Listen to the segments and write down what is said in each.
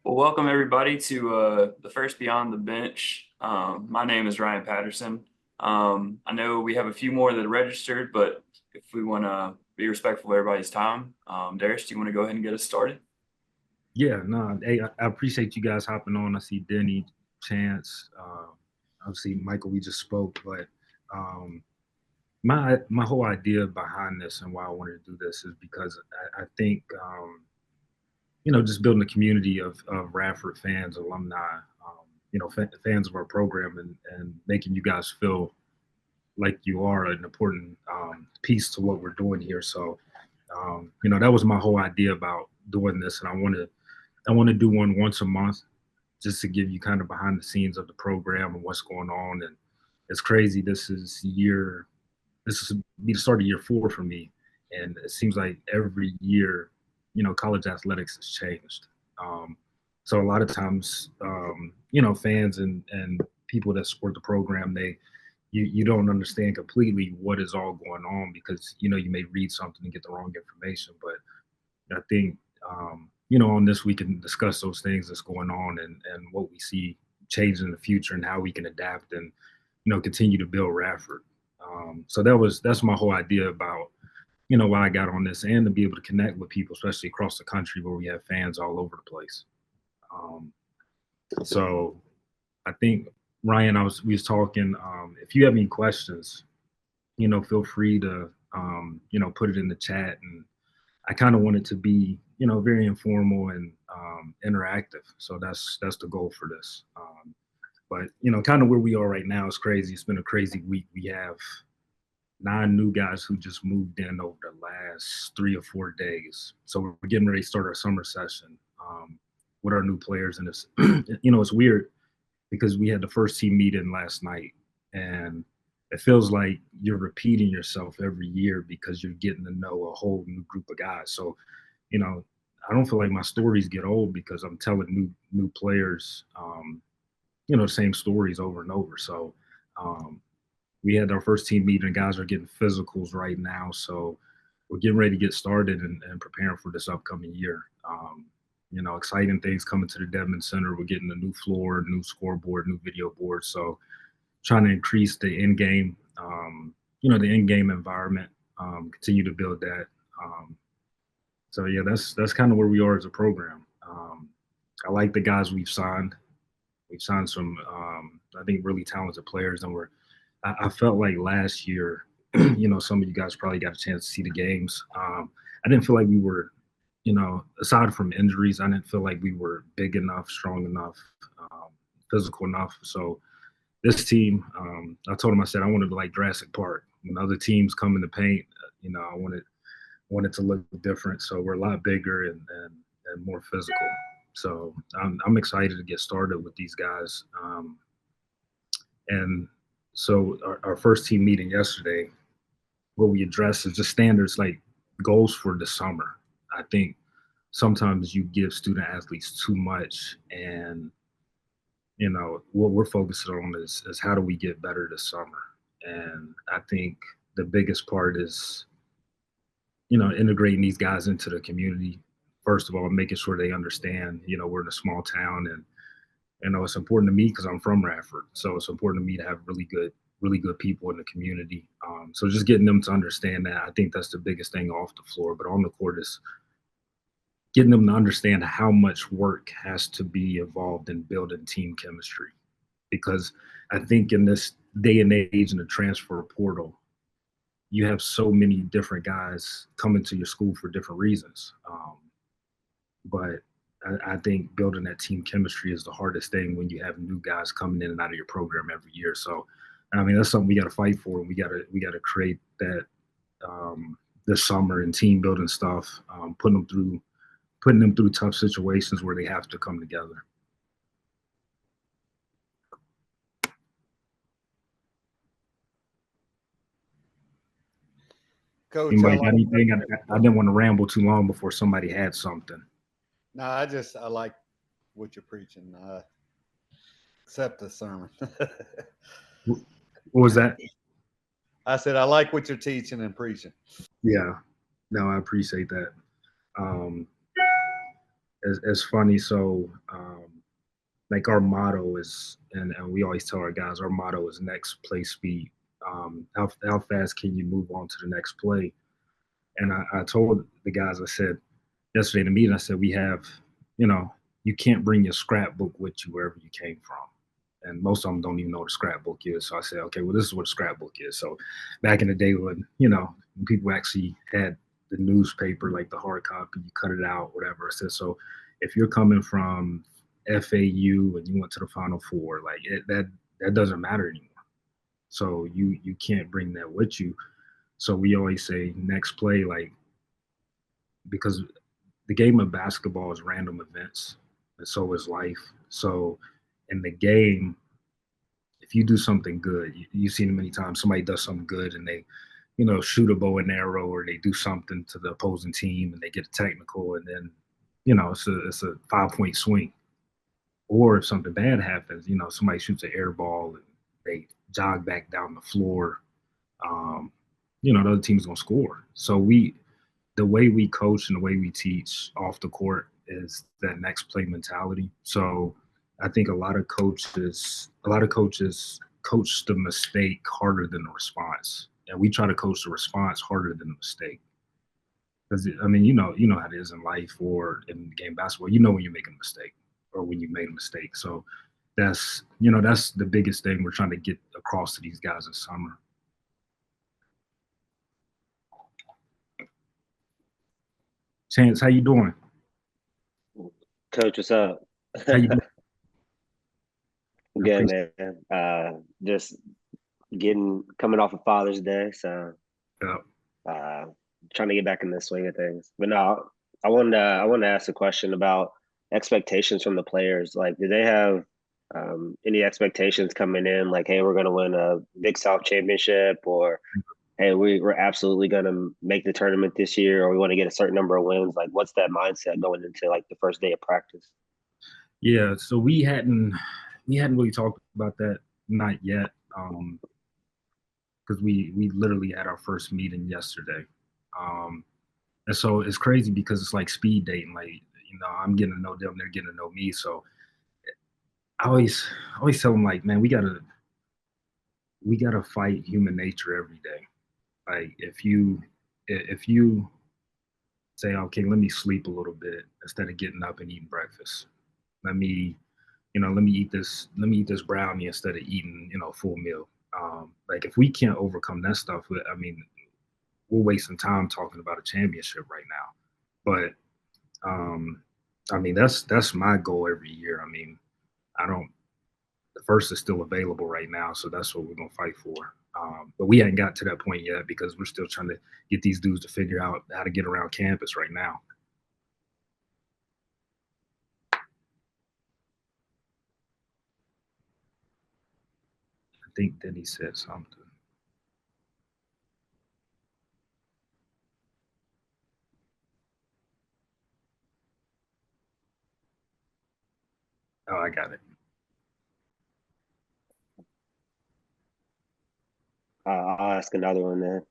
Well, welcome everybody to the first Beyond the Bench. My name is Ryan Patterson. I know we have a few more that are registered, but if we want to be respectful of everybody's time, Darris, do you want to go ahead and get us started? Yeah, no, hey, I appreciate you guys hopping on. I see Denny, Chance, obviously Michael. We just spoke, but um, my whole idea behind this and why I wanted to do this is because I think just building a community of Radford fans, alumni, fans of our program, and making you guys feel like you are an important piece to what we're doing here. So, that was my whole idea about doing this, and I want to do one once a month just to give you kind of behind the scenes of the program and what's going on. And it's crazy. This is be the start of year 4 for me, and it seems like every year, college athletics has changed. Um, so a lot of times, fans and people that support the program, you don't understand completely what is all going on because you may read something and get the wrong information. But I think on this we can discuss those things that's going on and what we see change in the future and how we can adapt and continue to build Radford. So that's my whole idea about why I got on this and to be able to connect with people, especially across the country where we have fans all over the place. Um, so I think Ryan, we was talking. If you have any questions, feel free to put it in the chat and I kind of want it to be, very informal and interactive. So that's the goal for this. But kind of where we are right now is crazy. It's been a crazy week. We have 9 new guys who just moved in over the last 3 or 4 days. So we're getting ready to start our summer session with our new players, and it's it's weird because we had the first team meeting last night, and it feels like you're repeating yourself every year because you're getting to know a whole new group of guys. So, you know, I don't feel like my stories get old because I'm telling new players, the same stories over and over. So, um, we had our first team meeting. Guys are getting physicals right now, so we're getting ready to get started and preparing for this upcoming year. Exciting things coming to the Devon Center. We're getting a new floor, new scoreboard, new video board. So trying to increase the in game, the in game environment, continue to build that. So yeah, that's kind of where we are as a program. I like the guys we've signed. We've signed some, I think, really talented players, and I felt like last year, some of you guys probably got a chance to see the games. I didn't feel like we were, aside from injuries, I didn't feel like we were big enough, strong enough, um, physical enough. So this team, I told him, I said, I wanted to like Jurassic Park. When other teams come in the paint, I wanted to look different. So we're a lot bigger and more physical. So I'm excited to get started with these guys. And so our first team meeting yesterday, what we addressed is just standards like goals for the summer. I think sometimes you give student athletes too much, and what we're focusing on is how do we get better this summer. And I think the biggest part is integrating these guys into the community. First of all, making sure they understand we're in a small town, and it's important to me because I'm from Radford, so it's important to me to have really good people in the community. So just getting them to understand that, I think that's the biggest thing off the floor. But on the court is getting them to understand how much work has to be involved in building team chemistry. Because I think in this day and age in the transfer portal, you have so many different guys coming to your school for different reasons. But I think building that team chemistry is the hardest thing when you have new guys coming in and out of your program every year. So, I mean, that's something we got to fight for, and we got to create that this summer and team building stuff, putting them through tough situations where they have to come together. Coach, I Anybody got like. anything? I didn't want to ramble too long before somebody had something. No, I like what you're preaching. Accept the sermon. What was that? I said I like what you're teaching and preaching. Yeah, no, I appreciate that. Um, it's funny. So, like our motto is, and we always tell our guys, our motto is next play speed. How fast can you move on to the next play? And I told the guys, I said yesterday in the meeting, I said we have, you know, you can't bring your scrapbook with you wherever you came from. And most of them don't even know what a scrapbook is. So I said, okay, well, this is what a scrapbook is. So back in the day when, when people actually had the newspaper, like the hard copy, you cut it out, whatever. I said, so if you're coming from FAU and you went to the Final Four, like that doesn't matter anymore. So you can't bring that with you. So we always say next play, like, because the game of basketball is random events, and so is life. So in the game, if you do something good, you've seen it many times. Somebody does something good and they, shoot a bow and arrow, or they do something to the opposing team and they get a technical, and then, it's a 5-point swing. Or if something bad happens, somebody shoots an air ball and they jog back down the floor, the other team's gonna score. So the way we coach and the way we teach off the court is that next play mentality. So I think a lot of coaches coach the mistake harder than the response, and we try to coach the response harder than the mistake. Because I mean, you know how it is in life or in the game of basketball. You know when you're making a mistake or when you made a mistake. So that's the biggest thing we're trying to get across to these guys this summer. Chance, how you doing? Coach, what's up? How you doing? Good, man. Just coming off of Father's Day, so Yeah. trying to get back in the swing of things. But no, I wanted to ask a question about expectations from the players. Like, do they have any expectations coming in? Like, hey, we're going to win a Big South championship, or hey, we're absolutely going to make the tournament this year, or we want to get a certain number of wins. Like, what's that mindset going into like the first day of practice? Yeah, so we hadn't really talked about that, not yet, because we literally had our first meeting yesterday, and so it's crazy because it's like speed dating. Like, I'm getting to know them, they're getting to know me. So I always tell them, like, man, we gotta fight human nature every day. Like, if you say, okay, let me sleep a little bit instead of getting up and eating breakfast. Let me let me eat this brownie instead of eating, a full meal. Like, if we can't overcome that stuff, I mean, we're wasting time talking about a championship right now. But I mean, that's my goal every year. I mean, I don't. The first is still available right now, so that's what we're gonna fight for. But we haven't got to that point yet because we're still trying to get these dudes to figure out how to get around campus right now. I think Denny said something. Oh, I got it. I'll ask another one then.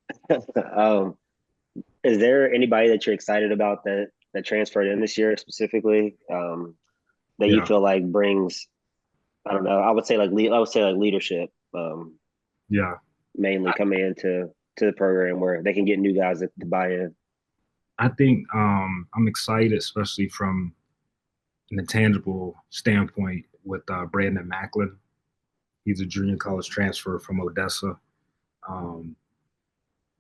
Is there anybody that you're excited about that transferred in this year specifically, that you Yeah. feel like brings, I don't know, I would say like leadership, Yeah. mainly coming into the program where they can get new guys to buy in? I think I'm excited, especially from an intangible standpoint, with Brandon Macklin. He's a junior college transfer from Odessa. Um,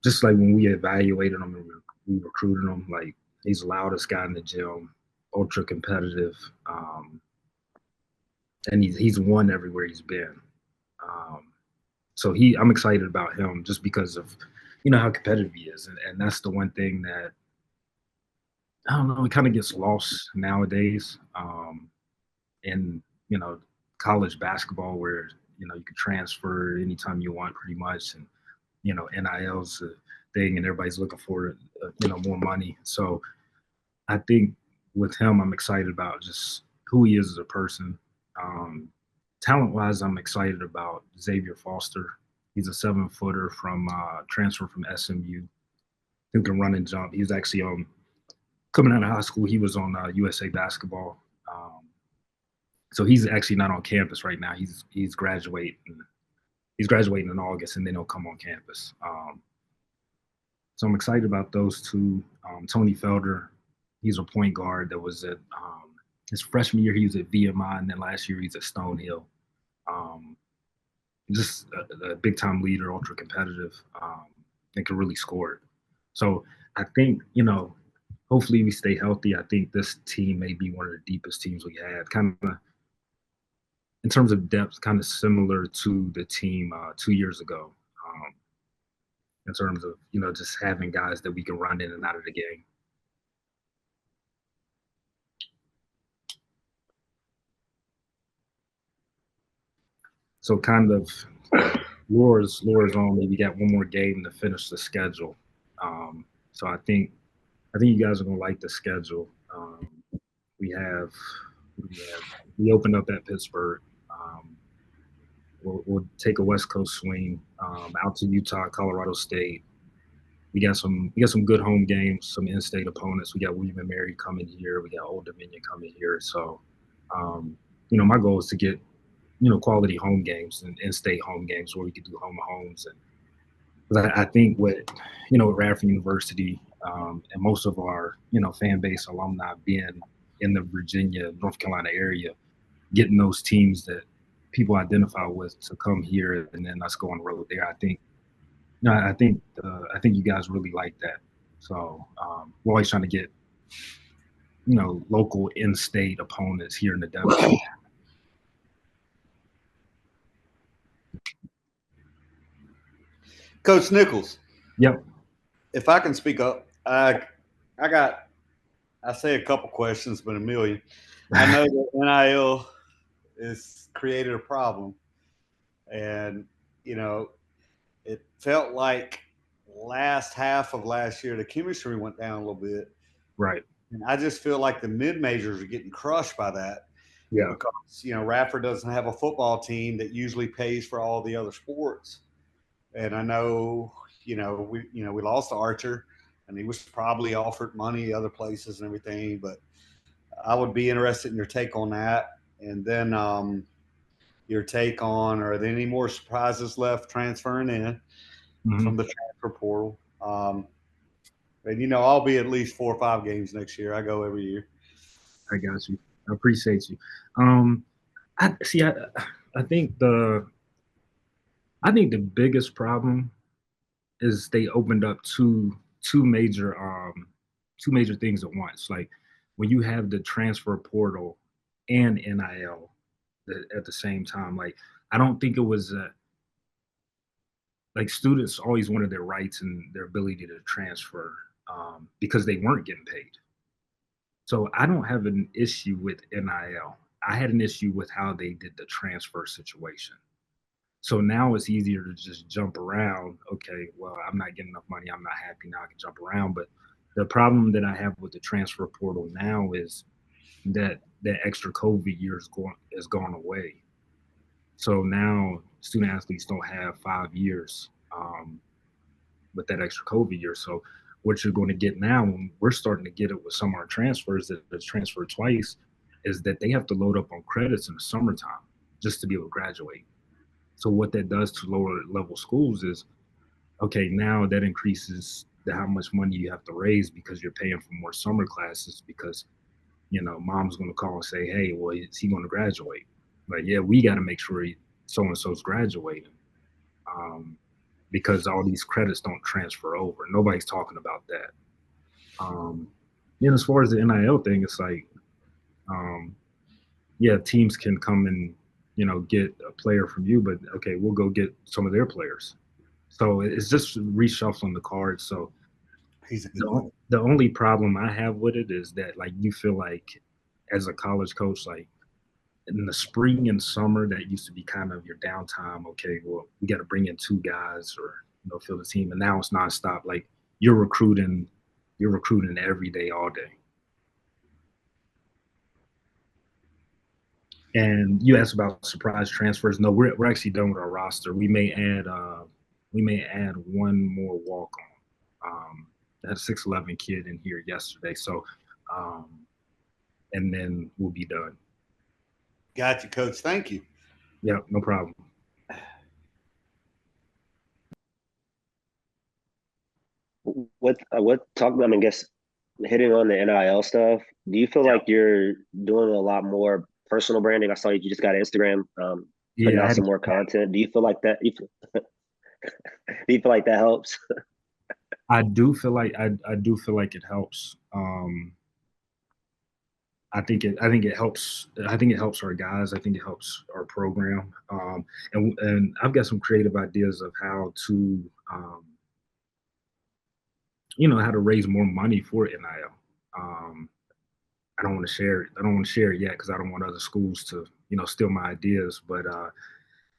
just like when we evaluated him and we recruited him, like, he's the loudest guy in the gym, ultra competitive, and he's won everywhere he's been. Um, so I'm excited about him just because of how competitive he is, and that's the one thing that I don't know, it kind of gets lost nowadays, in college basketball, where you can transfer anytime you want pretty much, and NIL's a thing, and everybody's looking for more money. So I think with him, I'm excited about just who he is as a person. Um, Talent wise, I'm excited about Xavier Foster. He's a 7-footer from transfer from SMU, who can run and jump. He's actually coming out of high school, he was on USA Basketball. So he's actually not on campus right now. He's graduating. He's graduating in August, and then he'll come on campus. So I'm excited about those two. Tony Felder, he's a point guard that was at his freshman year. He was at VMI, and then last year he's at Stonehill. Just a big time leader, ultra competitive, and can really score it. So I think, hopefully we stay healthy. I think this team may be one of the deepest teams we had, kind of in terms of depth, kind of similar to the team 2 years ago, in terms of, just having guys that we can run in and out of the game. So kind of Laura's on. We got one more game to finish the schedule. So I think you guys are gonna like the schedule. We opened up at Pittsburgh. We'll take a West Coast swing out to Utah, Colorado State. We got some good home games, some in-state opponents. We got William and Mary coming here. We got Old Dominion coming here. So, my goal is to get quality home games and in-state home games where we could do home homes. And I think with Radford University and most of our fan base, alumni being in the Virginia, North Carolina area, getting those teams that people identify with to come here and then us go on the road there. I think you guys really like that. So we're always trying to get local in-state opponents here in the Denver. Coach Nichols. Yep. If I can speak up, I say a couple questions, but a million. I know that NIL has created a problem, and it felt like last half of last year the chemistry went down a little bit. Right. And I just feel like the mid majors are getting crushed by that. Yeah. Because Radford doesn't have a football team that usually pays for all the other sports. And I know, we lost to Archer, and he was probably offered money other places and everything. But I would be interested in your take on that. And then your take on, are there any more surprises left transferring in from the transfer portal? And I'll be at least 4 or 5 games next year. I go every year. I got you. I appreciate you. I think the biggest problem is they opened up two major things at once. Like when you have the transfer portal and NIL at the same time, like I don't think it was like students always wanted their rights and their ability to transfer because they weren't getting paid. So I don't have an issue with NIL. I had an issue with how they did the transfer situation. So now it's easier to just jump around. Okay, well, I'm not getting enough money. I'm not happy now. I can jump around. But the problem that I have with the transfer portal now is that extra COVID year is gone away. So now student athletes don't have 5 years with that extra COVID year. So what you're going to get now, when we're starting to get it with some of our transfers that's transferred twice, is that they have to load up on credits in the summertime just to be able to graduate. So what that does to lower level schools is, okay, now that increases how much money you have to raise because you're paying for more summer classes because, mom's going to call and say, hey, well, is he going to graduate? Like, yeah, we got to make sure so-and-so's graduating because all these credits don't transfer over. Nobody's talking about that. As far as the NIL thing, it's like, teams can come and, get a player from you, but okay, we'll go get some of their players. So it's just reshuffling the cards. So the only problem I have with it is that, like, you feel like as a college coach, like in the spring and summer, that used to be kind of your downtime. Okay, well, we got to bring in 2 guys or, fill the team. And now it's nonstop. Like you're recruiting every day, all day. And you asked about surprise transfers. No, we're actually done with our roster. We may add one more walk-on. I had a 6'11" kid in here yesterday. So and then we'll be done. Got you, Coach. Thank you. Yeah, no problem. What talk? I mean, guess hitting on the NIL stuff. Do you feel like you're doing a lot more personal branding? I saw you just got Instagram, putting Yeah, out some more content. Do you feel like that? Do you feel like that helps? I do feel like I do feel like it helps. I think it helps. I think it helps our guys. I think it helps our program. And I've got some creative ideas of how to how to raise more money for NIL. I don't want to share it. I don't want to share it yet because I don't want other schools to steal my ideas. But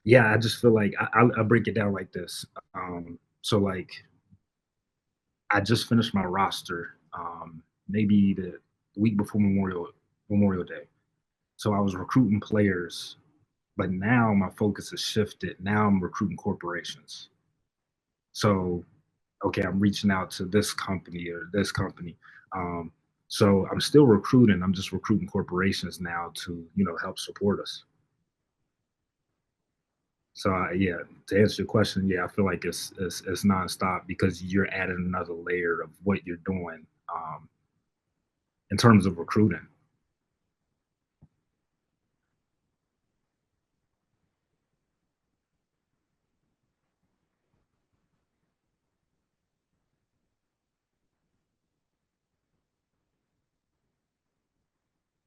yeah, I just feel like I break it down like this. So like I just finished my roster maybe the week before Memorial Day. So I was recruiting players, but now my focus has shifted. Now I'm recruiting corporations. So okay, I'm reaching out to this company or this company. Um, so I'm still recruiting. I'm just recruiting corporations now to help support us. So yeah, to answer your question, yeah, I feel like it's nonstop because you're adding another layer of what you're doing in terms of recruiting.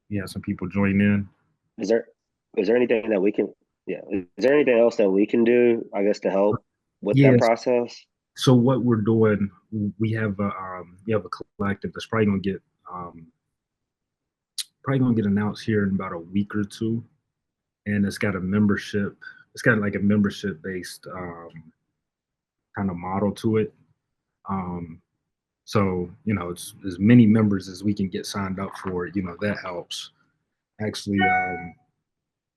Yeah, some people join in. Is there is there anything that we can? Yeah, is there anything else that we can do? I guess to help with that Yes. process. So what we're doing, we have a collective that's probably gonna get announced here in about a week or two, and it's got a membership. It's got like a membership based kind of model to it. Um, so it's as many members as we can get signed up for. That helps. Actually,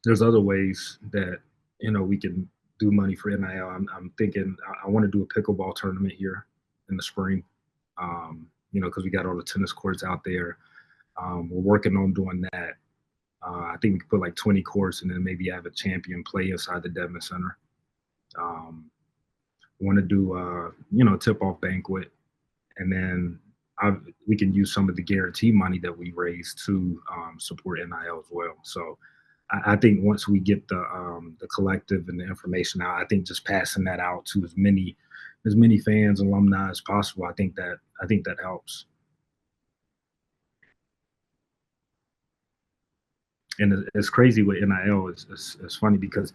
there's other ways that we can do money for NIL. I'm thinking I want to do a pickleball tournament here in the spring. Because we got all the tennis courts out there. We're working on doing that. I think we could put like 20 courts and then maybe have a champion play inside the Devon Center. Want to do tip-off banquet, and then we can use some of the guarantee money that we raise to support NIL as well. So I think once we get the collective and the information out, I think just passing that out to as many fans, alumni as possible, I think that helps. And it's crazy with NIL. It's funny because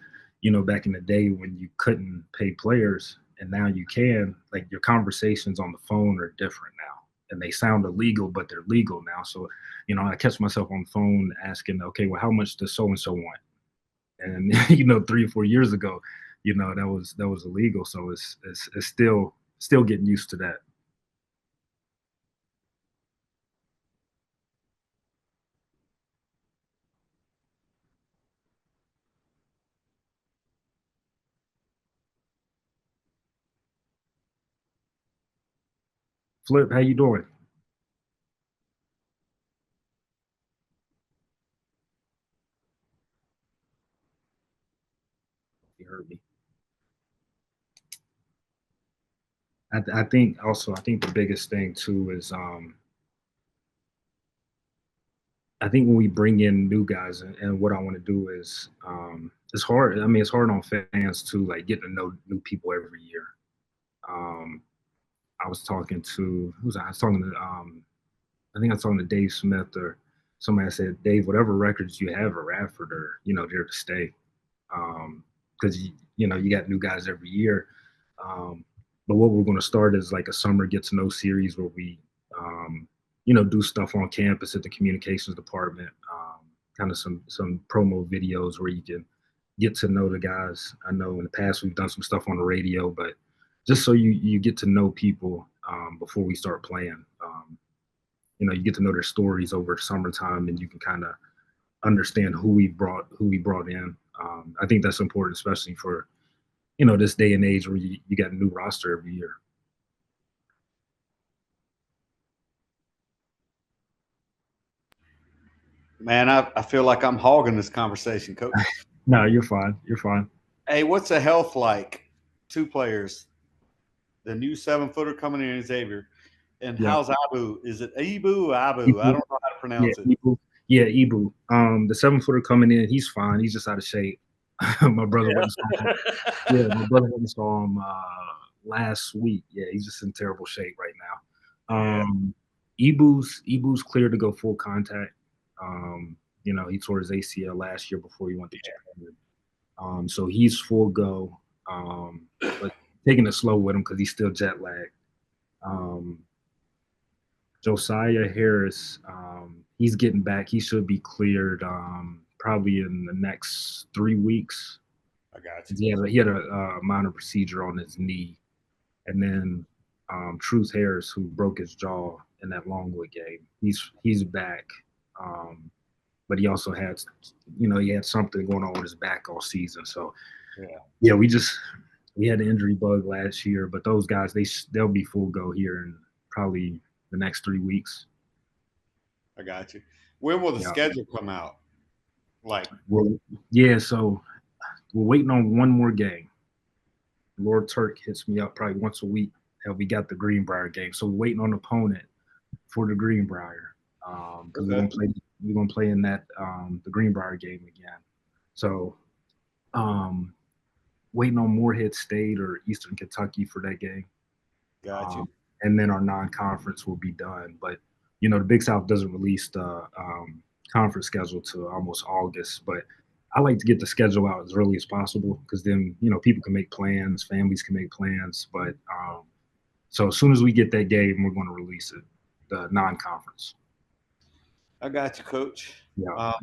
back in the day when you couldn't pay players and now you can, like your conversations on the phone are different now, and they sound illegal, but they're legal now. So I catch myself on the phone asking, okay, well, how much does so and so want? And 3 or 4 years ago, that was illegal. So it's still getting used to that. Flip, how you doing? You heard me. I think also, I think the biggest thing too is I think when we bring in new guys, and what I want to do is it's hard. I mean, it's hard on fans to like get to know new people every year. Um, I was talking to who's I was talking to I think I was talking to Dave Smith or somebody. I said, Dave, whatever records you have at Radford are there to stay, because you got new guys every year. But what we're going to start is like a summer get to know series where we do stuff on campus at the communications department, kind of some promo videos where you can get to know the guys. I know in the past we've done some stuff on the radio, but just so you get to know people before we start playing. You get to know their stories over summertime, and you can kind of understand who we brought in. I think that's important, especially for this day and age where you got a new roster every year. Man, I feel like I'm hogging this conversation, Coach. No, you're fine. You're fine. Hey, what's the health like? Two players, the new 7-footer coming in, Xavier, and Yeah. how's Abu? Is it Ibu or Abu? I Ibu. don't know how to Yeah, pronounce it. Ibu. Yeah, Ibu. The 7-footer coming in, he's fine. He's just out of shape. My brother went and saw him. Yeah, my brother went and saw him last week. Yeah, he's just in terrible shape right now. Ibu's clear to go full contact. He tore his ACL last year before he went to Japan. So he's full go. But taking it slow with him because he's still jet lagged. Josiah Harris, he's getting back. He should be cleared probably in the next 3 weeks. I got you. He had a minor procedure on his knee. And then Truth Harris, who broke his jaw in that Longwood game, he's back. But he also had, he had something going on with his back all season. So, yeah, we had an injury bug last year. But those guys, they'll be full go here in probably the next 3 weeks. I got you. When will the schedule come out? So we're waiting on one more game. Lord Turk hits me up probably once a week. And we got the Greenbrier game. So we're waiting on an opponent for the Greenbrier. Because we're gonna play in that the Greenbrier game again. So waiting on Morehead State or Eastern Kentucky for that game. Got you. And then our non-conference will be done. But the Big South doesn't release the conference schedule to almost August. But I like to get the schedule out as early as possible because then people can make plans, families can make plans. But so as soon as we get that game, we're going to release it, the non-conference. I got you, Coach. Yeah.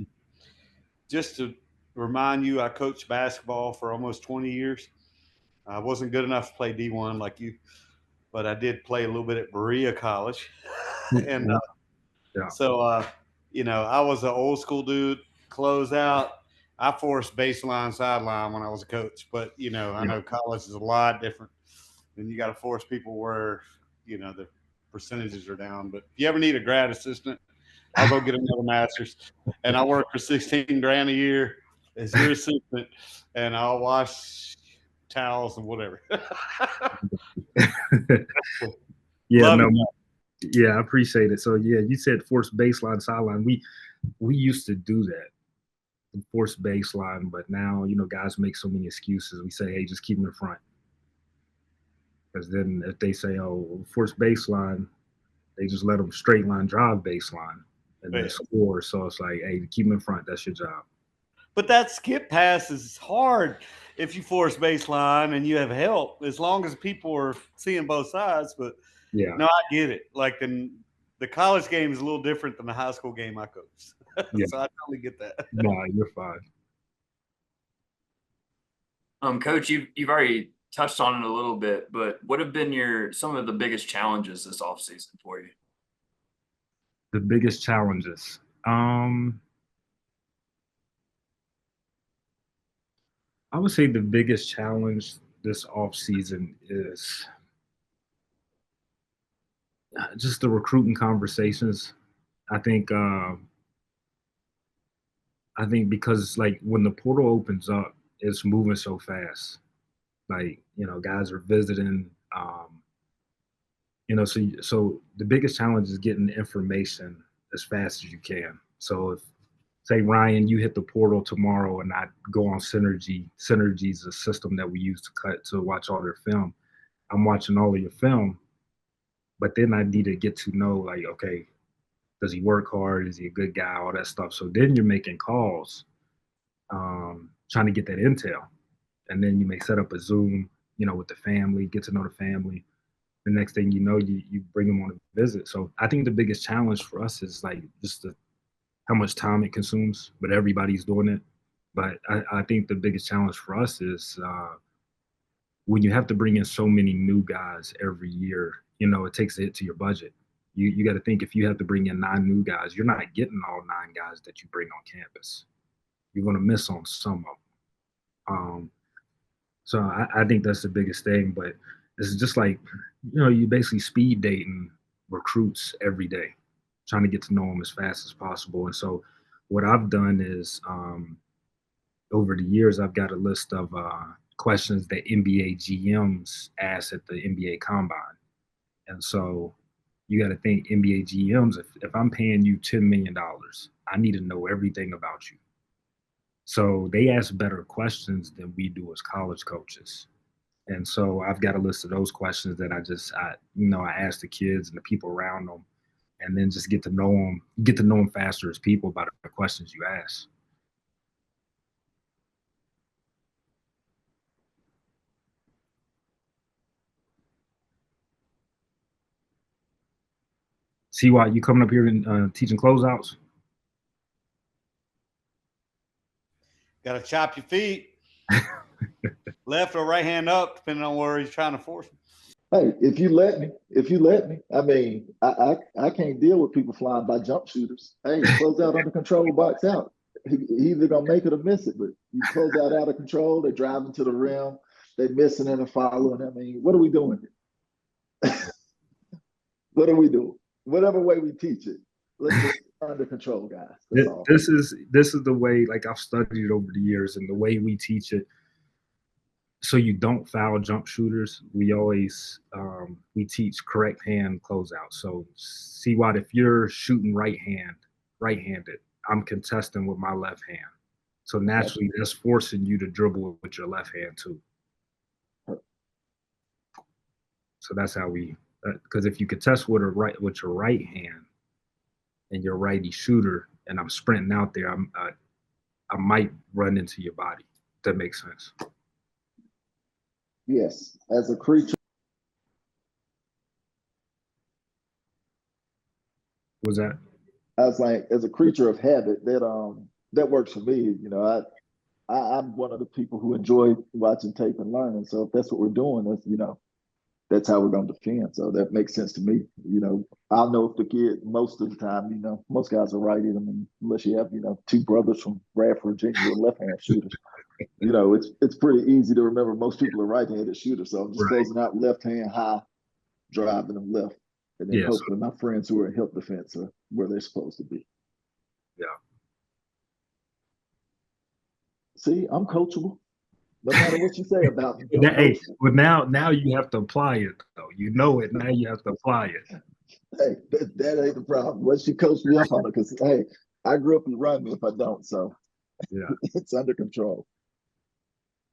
Just to remind you, I coached basketball for almost 20 years. I wasn't good enough to play D1 like you, but I did play a little bit at Berea College. And so, I was an old school dude, close out. I forced baseline, sideline when I was a coach. But, I know college is a lot different. And you got to force people where, the percentages are down. But if you ever need a grad assistant, I'll go get another master's. And I work for $16,000 a year as your assistant, and I'll wash towels and whatever. I appreciate it. So you said force baseline, sideline. We used to do that, force baseline, but now guys make so many excuses. We say, hey, just keep them in front, because then if they say, oh, force baseline, they just let them straight line drive baseline and then score. So it's like, hey, keep them in front. That's your job. But that skip pass is hard if you force baseline and you have help, as long as people are seeing both sides. But no, I get it. Like the college game is a little different than the high school game I coached. So I totally get that. No, you're fine. Coach, you've already touched on it a little bit, but what have been some of the biggest challenges this offseason for you? The biggest challenges. I would say the biggest challenge this offseason is just the recruiting conversations. I think because like when the portal opens up, it's moving so fast. Like, guys are visiting, so the biggest challenge is getting the information as fast as you can. So if, say, Ryan, you hit the portal tomorrow and I go on Synergy. Synergy is a system that we use to watch all their film. I'm watching all of your film, but then I need to get to know, like, okay, does he work hard? Is he a good guy? All that stuff. So then you're making calls, trying to get that intel. And then you may set up a Zoom, with the family, get to know the family. The next thing you know, you bring them on a visit. So I think the biggest challenge for us is like just how much time it consumes, but everybody's doing it. But I think the biggest challenge for us is when you have to bring in so many new guys every year, it takes a hit to your budget. You got to think, if you have to bring in 9 new guys, you're not getting all 9 guys that you bring on campus. You're going to miss on some of them. So I think that's the biggest thing. But it's just like, you basically speed dating recruits every day, trying to get to know them as fast as possible. And so what I've done is over the years, I've got a list of questions that NBA GMs ask at the NBA Combine. And so you got to think NBA GMs, if I'm paying you $10 million, I need to know everything about you. So they ask better questions than we do as college coaches. And so I've got a list of those questions that I ask the kids and the people around them, and then just get to know them faster as people about the questions you ask. See why you coming up here and teaching closeouts? Got to chop your feet, left or right hand up, depending on where he's trying to force him. Hey, if you let me, I mean, I can't deal with people flying by jump shooters. Hey, close out under control, box out. He either gonna make it or miss it, but you close out of control, they're driving to the rim, they're missing it and following. I mean, what are we doing here? What are we doing? Whatever way we teach it, let's just under control, guys. That's all. This is the way, like, I've studied over the years, and the way we teach it. So you don't foul jump shooters. We always we teach correct hand closeout. So see what if you're shooting right-handed, I'm contesting with my left hand. So naturally, that's forcing you to dribble with your left hand too. So that's how we. Because if you contest with your right hand, and you're righty shooter, and I'm sprinting out there, I might run into your body. If that makes sense. Yes, as a creature. Was that? I was like, as a creature of habit, that works for me. You know, I'm one of the people who enjoy watching tape and learning. So if that's what we're doing, that's how we're going to defend. So that makes sense to me. You know, I'll know if the kid most of the time, most guys are righty. I mean, unless you have, two brothers from Radford, Virginia, who are left-hand shooters. It's pretty easy to remember most people are right-handed shooters. So I'm just closing out left hand high, driving them left. And then hopefully my friends who are in help defense are where they're supposed to be. Yeah. See, I'm coachable. No matter what you say about me. Hey, but now you have to apply it, though. You know it. Now you have to apply it. Hey, that ain't the problem. Once you coach me up on it, because, hey, I grew up and run me if I don't. So yeah, it's under control.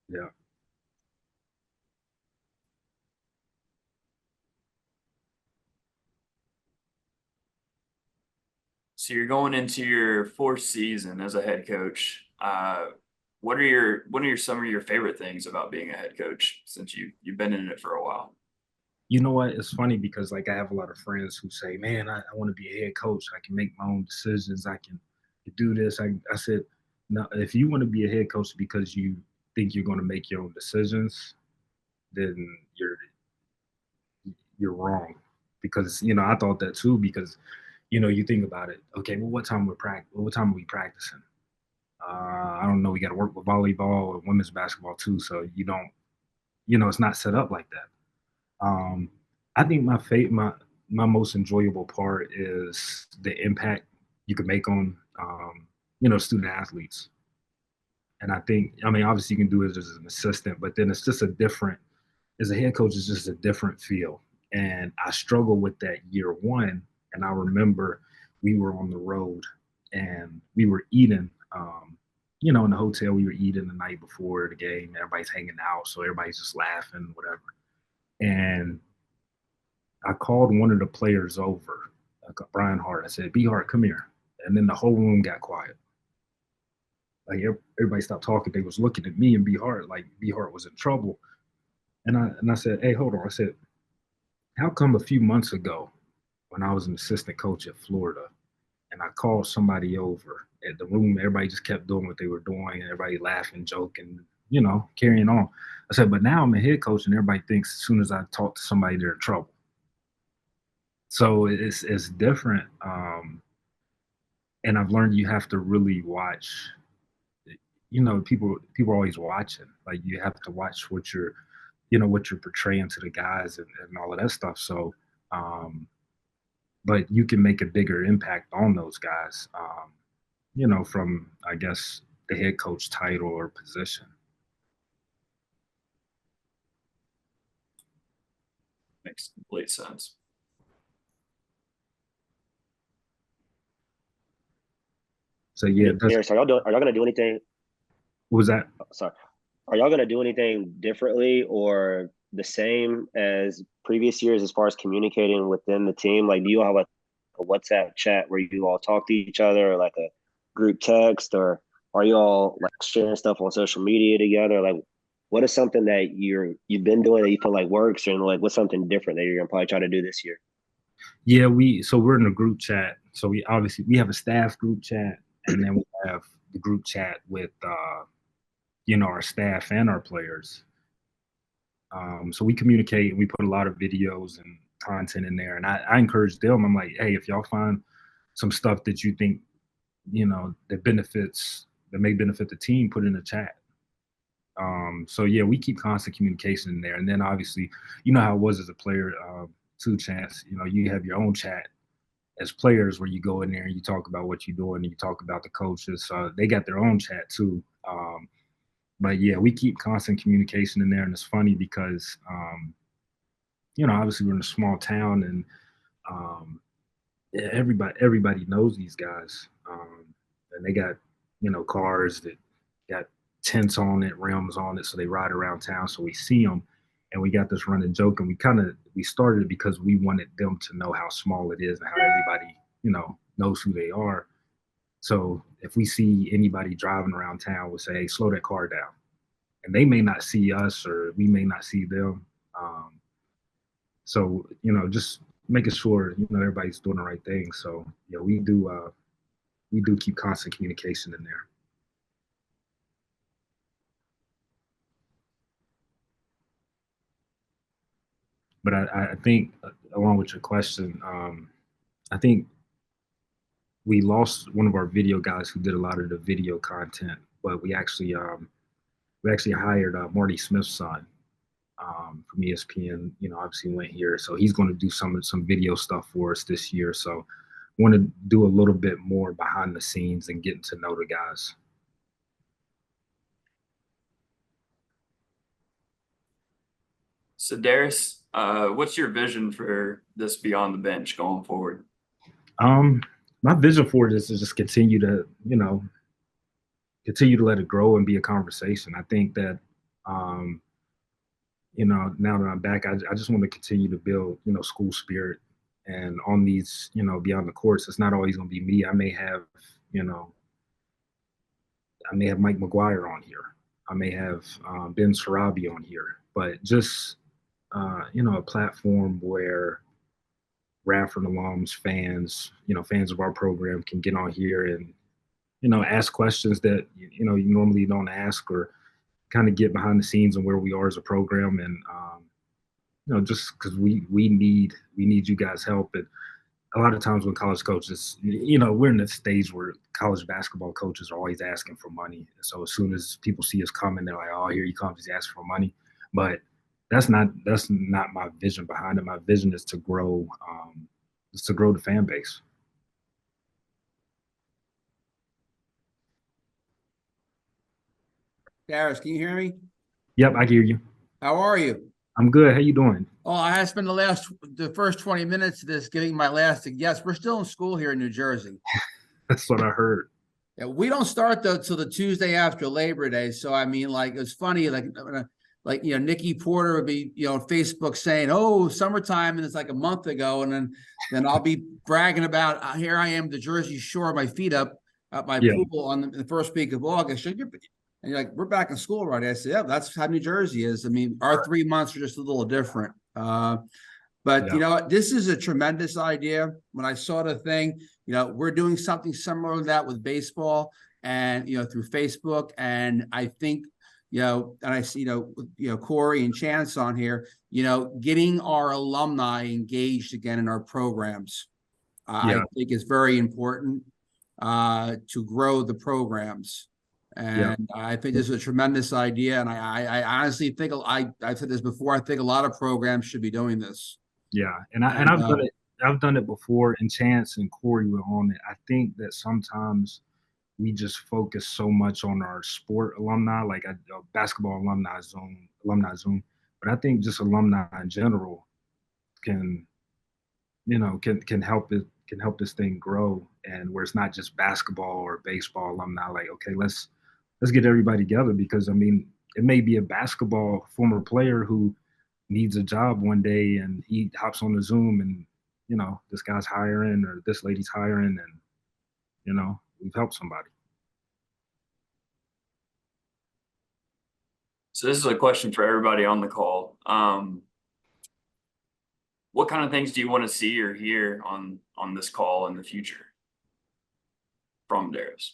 Yeah. So you're going into your fourth season as a head coach. What are some of your favorite things about being a head coach since you've been in it for a while? You know what? It's funny because, like, I have a lot of friends who say, "Man, I want to be a head coach. I can make my own decisions. I can do this." I said, "No, if you want to be a head coach because you think you're going to make your own decisions, then you're wrong." Because I thought that too. Because you think about it. Okay, well, what time are we practicing? I don't know. We got to work with volleyball or women's basketball too. So you don't, it's not set up like that. I think my most enjoyable part is the impact you can make on student athletes. And I think, obviously you can do it as an assistant, but then it's just as a head coach, it's just a different feel. And I struggled with that year one. And I remember we were on the road and we were eating, in the hotel, we were eating the night before the game. Everybody's hanging out. So everybody's just laughing, whatever. And I called one of the players over, Brian Hart. I said, "B Hart, come here." And then the whole room got quiet. Like everybody stopped talking. They was looking at me and B Hart like B Hart was in trouble. And I said, "Hey, hold on." I said, "How come a few months ago when I was an assistant coach at Florida and I called somebody over at the room, everybody just kept doing what they were doing and everybody laughing, joking, carrying on." I said, "But now I'm a head coach and everybody thinks as soon as I talk to somebody, they're in trouble." So it's different. And I've learned you have to really watch, people are always watching. Like you have to watch what you're portraying to the guys and all of that stuff. So, but you can make a bigger impact on those guys. from, I guess, the head coach title or position. Makes complete sense. So yeah, Darris, are y'all gonna do anything? What was that? Sorry, are y'all gonna do anything differently or the same as previous years as far as communicating within the team? Like, do you all have a WhatsApp chat where you all talk to each other, or like a group text, or are you all like sharing stuff on social media together? Like, what is something that you've been doing that you feel like works, and like what's something different that you're gonna probably try to do this year? Yeah, we're in a group chat. So we have a staff group chat, and then we have the group chat with our staff and our players. So we communicate and we put a lot of videos and content in there. And I encourage them. I'm like, hey, if y'all find some stuff that you think, that may benefit the team, put it in the chat. So yeah, we keep constant communication in there. And then obviously, you know how it was as a player, too, Chance. You have your own chat as players where you go in there and you talk about what you're doing and you talk about the coaches. So they got their own chat too. But yeah, we keep constant communication in there, and it's funny because obviously we're in a small town, and yeah, everybody knows these guys, and they got cars that got tents on it, rims on it, so they ride around town. So we see them, and we got this running joke, and we started it because we wanted them to know how small it is and how everybody knows who they are. So if we see anybody driving around town, we'll say, hey, slow that car down. And they may not see us or we may not see them. So, just making sure, everybody's doing the right thing. So, yeah, we do keep constant communication in there. But I think, along with your question, I think we lost one of our video guys who did a lot of the video content, but we actually hired Marty Smith's son from ESPN. Obviously went here, so he's going to do some video stuff for us this year. So want to do a little bit more behind the scenes and getting to know the guys. So Darris, what's your vision for this Beyond the Bench going forward? My vision for this is just continue to let it grow and be a conversation. I think that, now that I'm back, I just want to continue to build, school spirit. And on these, beyond the courts, it's not always going to be me. I may have Mike McGuire on here. I may have Ben Sarabi on here. But just, a platform where Radford alums, fans of our program can get on here and, ask questions that, you normally don't ask, or kind of get behind the scenes on where we are as a program. And, just because we need you guys' help. And a lot of times when college coaches, we're in the stage where college basketball coaches are always asking for money. So as soon as people see us coming, they're like, oh, here he comes, he's asking for money. But that's not my vision behind it. My vision is to grow the fan base. Darris, can you hear me? Yep, I hear you. How are you? I'm good. How you doing? Oh, I had spent the first 20 minutes of this giving my last guess. We're still in school here in New Jersey. That's what I heard. Yeah, we don't start though till the Tuesday after Labor Day. So I mean, like, it's funny, like Nikki Porter would be, on Facebook saying, "Oh, summertime," and it's like a month ago, and then I'll be bragging about, here I am, the Jersey Shore, my feet up at my pool on the first week of August. And you're like, we're back in school already. I said, yeah, that's how New Jersey is. I mean, our 3 months are just a little different. But this is a tremendous idea. When I saw the thing, we're doing something similar to that with baseball and, through Facebook. And I think, and I see, Corey and Chance on here, getting our alumni engaged again in our programs, I think is very important to grow the programs. And I think this is a tremendous idea. And I honestly think, I've said this before, I think a lot of programs should be doing this. Yeah. And I've done it before, and Chance and Corey were on it. I think that sometimes we just focus so much on our sport alumni, like basketball alumni Zoom. But I think just alumni in general can, can help this thing grow, and where it's not just basketball or baseball alumni. Like, okay, let's get everybody together, because I mean, it may be a basketball former player who needs a job one day, and he hops on the Zoom, and this guy's hiring or this lady's hiring, and we've helped somebody. So this is a question for everybody on the call. What kind of things do you want to see or hear on this call in the future from Darris?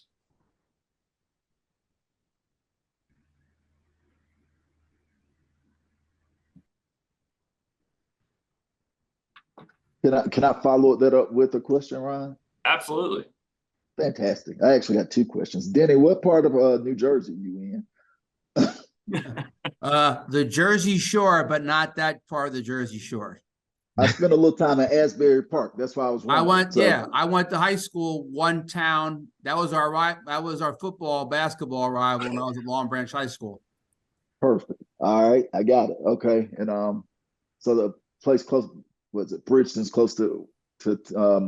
Can I follow that up with a question, Ryan? Absolutely. Fantastic. I actually got two questions. Denny, what part of New Jersey you in? The Jersey Shore, but not that part of the Jersey Shore. I spent a little time at Asbury Park. That's why I was wondering. I went to high school, one town. That was our football, basketball rival when I was at Long Branch High School. Perfect. All right, I got it. Okay, and so the place close, was it Bridgeton's close to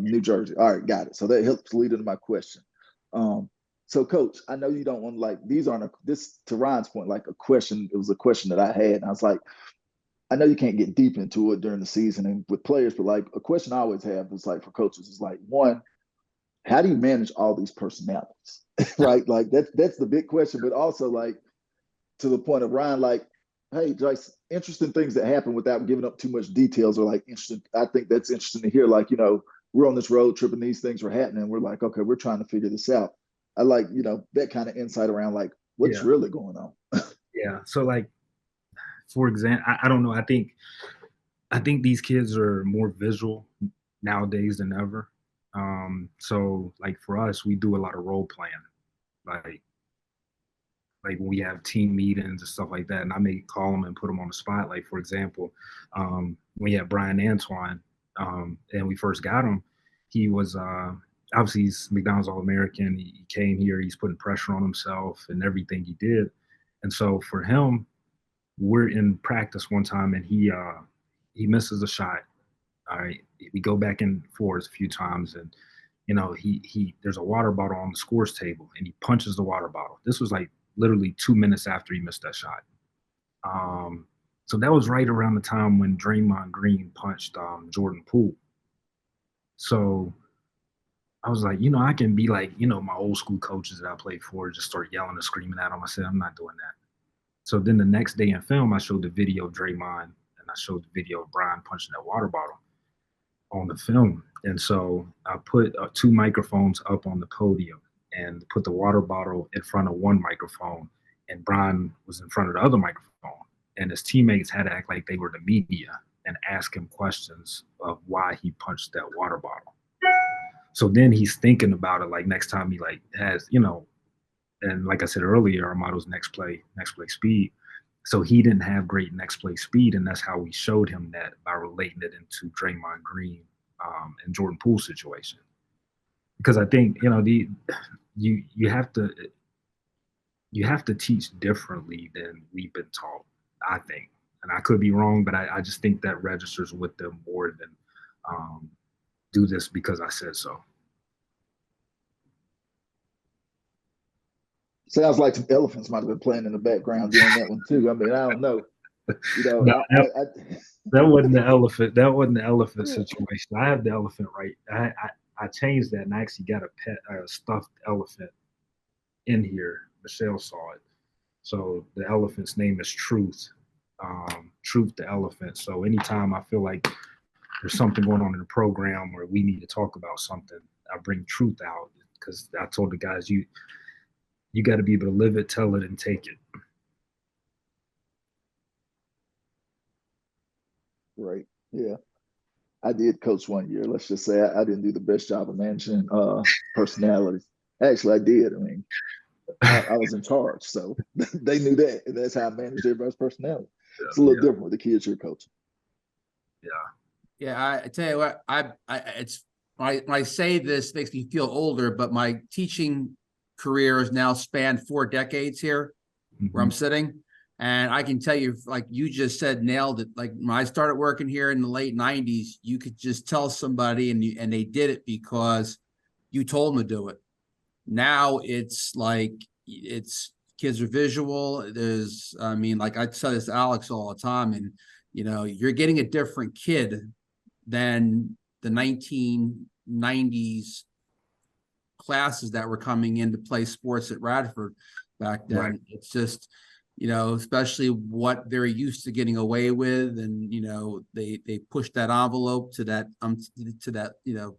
New Jersey? All right, got it. So that helps lead into my question. So Coach, I know you don't want, like, these aren't this, to Ryan's point, like a question. It was a question that I had, and I was like, I know you can't get deep into it during the season and with players, but like a question I always have is like for coaches is like, one, how do you manage all these personalities? Right? Like that's the big question, but also like to the point of Ryan, like, hey, Joyce, interesting things that happen without giving up too much details, or like interesting. I think that's interesting to hear. Like, we're on this road trip and these things are happening. We're like, okay, we're trying to figure this out. I like, that kind of insight around like what's really going on. Yeah. So like, for example, I don't know. I think these kids are more visual nowadays than ever. So like for us, we do a lot of role playing, like when we have team meetings and stuff like that. And I may call them and put them on the spot. Like, for example, we had Brian Antoine, and we first got him. He was obviously he's McDonald's All-American. He came here. He's putting pressure on himself and everything he did. And so for him, we're in practice one time, and he misses a shot. All right, we go back and forth a few times, and he there's a water bottle on the scores table, and he punches the water bottle. This was like literally 2 minutes after he missed that shot. So that was right around the time when Draymond Green punched Jordan Poole. So I was like, I can be like, my old school coaches that I played for, just start yelling and screaming at them. I said, I'm not doing that. So then the next day in film, I showed the video of Draymond, and I showed the video of Brian punching that water bottle on the film. And so I put 2 microphones up on the podium and put the water bottle in front of one microphone, and Brian was in front of the other microphone. And his teammates had to act like they were the media and ask him questions of why he punched that water bottle. So then he's thinking about it, like next time he like has, and like I said earlier, our motto is next play speed. So he didn't have great next play speed, and that's how we showed him that by relating it into Draymond Green and Jordan Poole situation. Because I think you have to teach differently than we've been taught, I think, and I could be wrong, but I just think that registers with them more than do this because I said so. Sounds like some elephants might have been playing in the background during that one too. I mean, I don't know. That wasn't the elephant. That wasn't the elephant situation. I have the elephant right. I changed that, and I actually got a stuffed elephant in here. Michelle saw it. So the elephant's name is Truth. Truth the elephant. So anytime I feel like there's something going on in the program where we need to talk about something, I bring Truth out, because I told the guys, you got to be able to live it, tell it, and take it. Right. Yeah. I did coach one year. Let's just say I didn't do the best job of managing personalities. Actually, I did. I mean, I was in charge, so they knew that. And that's how I managed everybody's personality. Yeah, it's a little different with the kids you're coaching. Yeah. Yeah, I tell you what, it's when I say this makes me feel older, but my teaching career has now spanned 4 decades here where I'm sitting. And I can tell you, like you just said, nailed it. Like when I started working here in the late 90s, you could just tell somebody and they did it because you told them to do it. Now it's like, kids are visual. There's, I mean, like I tell this to Alex all the time, and, you know, you're getting a different kid than the 1990s classes that were coming in to play sports at Radford back then. Right. It's just, you know, especially what they're used to getting away with, and you know, they push that envelope to that you know,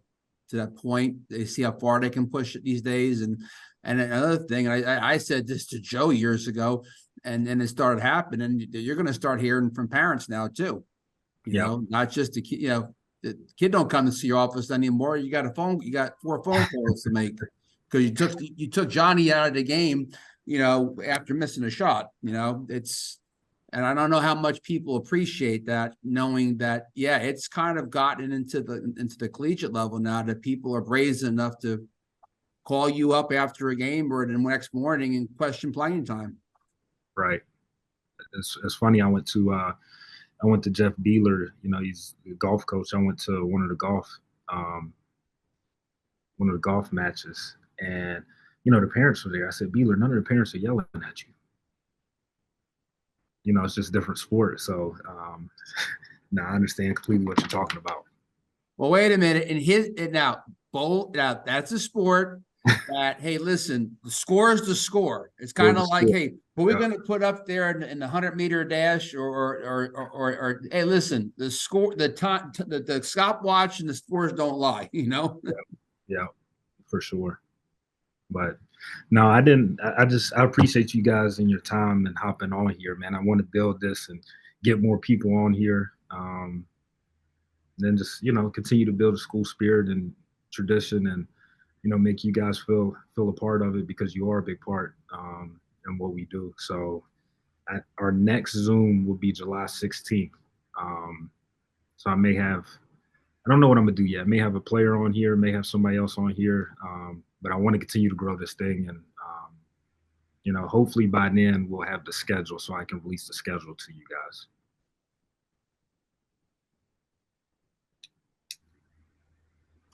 to that point. They see how far they can push it these days. And another thing, I said this to Joe years ago, and then it started happening. You're going to start hearing from parents now too. You know, not just the kid. You know, the kid don't come to see your office anymore. You got 4 phone calls to make because you took Johnny out of the game, you know, after missing a shot. You know, and I don't know how much people appreciate that, knowing that, yeah, it's kind of gotten into the collegiate level now that people are brazen enough to call you up after a game or the next morning and question playing time. Right. It's funny. I went to Jeff Beeler. You know, he's the golf coach. I went to one of the golf matches, and you know, the parents were there. I said, Beeler, none of the parents are yelling at you. You know, it's just a different sport. So now I understand completely what you're talking about. Well, wait a minute. Now, that's a sport that, hey, listen, the score is the score. It's kind of like, hey, but we're going to put up there in the 100-meter dash or hey, listen, the score, the time, the stopwatch and the scores don't lie, you know? Yeah, for sure. But no, I didn't. I appreciate you guys and your time and hopping on here, man. I want to build this and get more people on here. Then just, you know, continue to build a school spirit and tradition, and, you know, make you guys feel a part of it, because you are a big part in what we do. So our next Zoom will be July 16th. So I don't know what I'm gonna do yet. I may have a player on here, may have somebody else on here, but I want to continue to grow this thing, and you know, hopefully by then we'll have the schedule so I can release the schedule to you guys.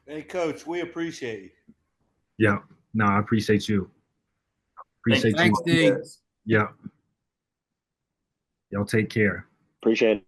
Hey, Coach, we appreciate you. Yeah, no, I appreciate you. Thanks, you. D. Yeah. Y'all take care. Appreciate it.